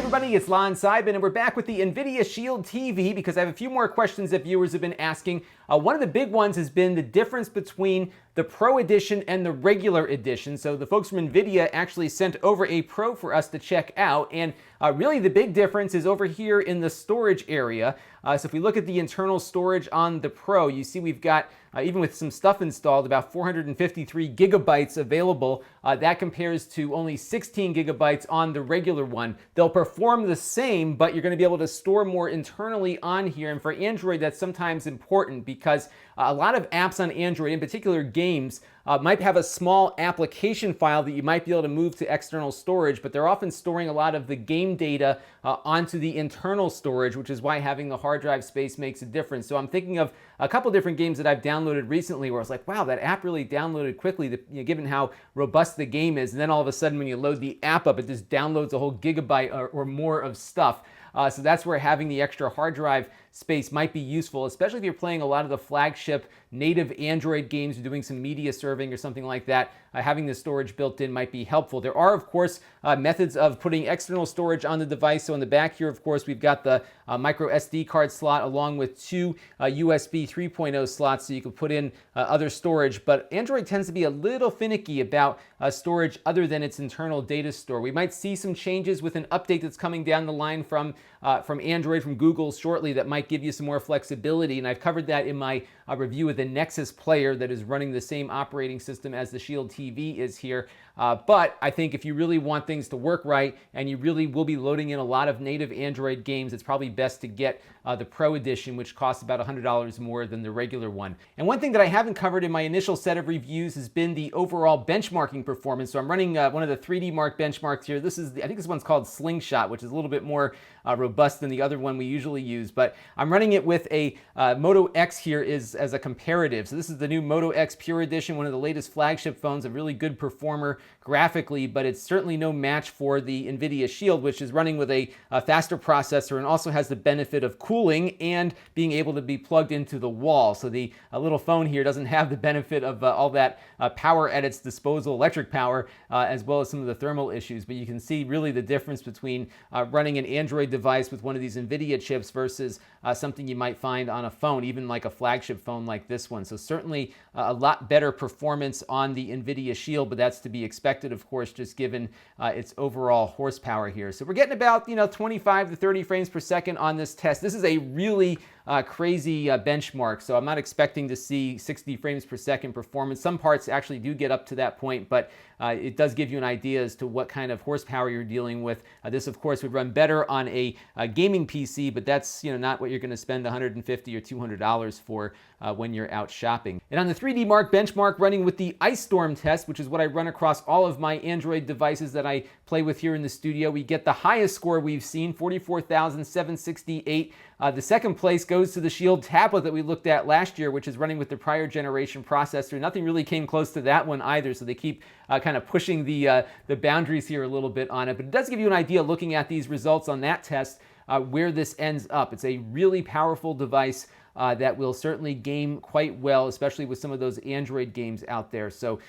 everybody, it's Lon.TV, and we're back with the Nvidia Shield TV because I have a few more questions that viewers have been asking. One of the big ones has been the difference between the Pro Edition and the regular edition. So the folks from Nvidia actually sent over a Pro for us to check out, and really the big difference is over here in the storage area. So if we look at the internal storage on the Pro, you see we've got, even with some stuff installed, about 453 gigabytes available. That compares to only 16 gigabytes on the regular one. They'll perform the same, but you're going to be able to store more internally on here. And for Android, that's sometimes important because a lot of apps on Android, in particular games, might have a small application file that you might be able to move to external storage, but they're often storing a lot of the game data onto the internal storage, which is why having the hard drive space makes a difference. So I'm thinking of a couple different games that I've downloaded recently where I was like, wow, that app really downloaded quickly, given how robust the game is. And then all of a sudden when you load the app up, it just downloads a whole gigabyte or more of stuff. So that's where having the extra hard drive space might be useful, especially if you're playing a lot of the flagship native Android games or doing some media serving or something like that. Having the storage built in might be helpful. There are, of course, methods of putting external storage on the device. So in the back here, of course, we've got the micro SD card slot along with two USB 3.0 slots so you can put in other storage. But Android tends to be a little finicky about storage other than its internal data store. We might see some changes with an update that's coming down the line from Android, from Google shortly, that might give you some more flexibility. And I've covered that in my review of the Nexus player that is running the same operating system as the Shield TV is here. But I think if you really want things to work right and you really will be loading in a lot of native Android games, it's probably best to get the Pro Edition, which costs about $100 more than the regular one. And one thing that I haven't covered in my initial set of reviews has been the overall benchmarking performance. So I'm running one of the 3D Mark benchmarks here. This is, I think this one's called Slingshot, which is a little bit more robust than the other one we usually use. But I'm running it with a Moto X here as a comparative. So this is the new Moto X Pure Edition, one of the latest flagship phones, a really good performer graphically, but it's certainly no match for the Nvidia Shield, which is running with a faster processor and also has the benefit of cooling and being able to be plugged into the wall. So the little phone here doesn't have the benefit of all that power at its disposal, electric power, as well as some of the thermal issues. But you can see really the difference between running an Android device with one of these Nvidia chips versus something you might find on a phone, even like a flagship phone like this one. So certainly a lot better performance on the Nvidia Shield, but that's to be expected, of course, just given its overall horsepower here. So we're getting about 25 to 30 frames per second on this test. This is a really crazy benchmark, so I'm not expecting to see 60 frames per second performance. Some parts actually do get up to that point, but it does give you an idea as to what kind of horsepower you're dealing with. This, of course, would run better on a gaming PC, but that's not what you're going to spend $150 or $200 for when you're out shopping. And on the 3D Mark benchmark, running with the Ice Storm test, which is what I run across all of my Android devices that I play with here in the studio, we get the highest score we've seen, 44,768. The second place goes to the Shield tablet that we looked at last year, which is running with the prior generation processor. Nothing really came close to that one either, so they keep kind of pushing the boundaries here a little bit on it. But it does give you an idea, looking at these results on that test, where this ends up. It's a really powerful device that will certainly game quite well, especially with some of those Android games out there. So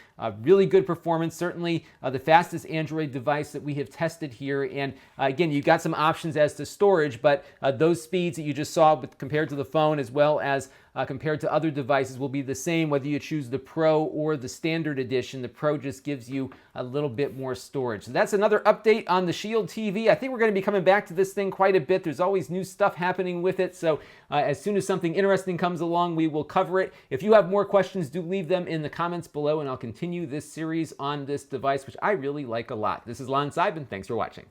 really good performance, certainly the fastest Android device that we have tested here. And again, you've got some options as to storage, but those speeds that you just saw compared to the phone, as well as compared to other devices, will be the same whether you choose the Pro or the Standard Edition. The Pro just gives you a little bit more storage. So that's another update on the Shield TV. I think we're going to be coming back to this thing quite a bit. There's always new stuff happening with it, so as soon as something interesting comes along, we will cover it. If you have more questions, do leave them in the comments below, and I'll continue this series on this device, which I really like a lot. This is Lon.TV, and thanks for watching.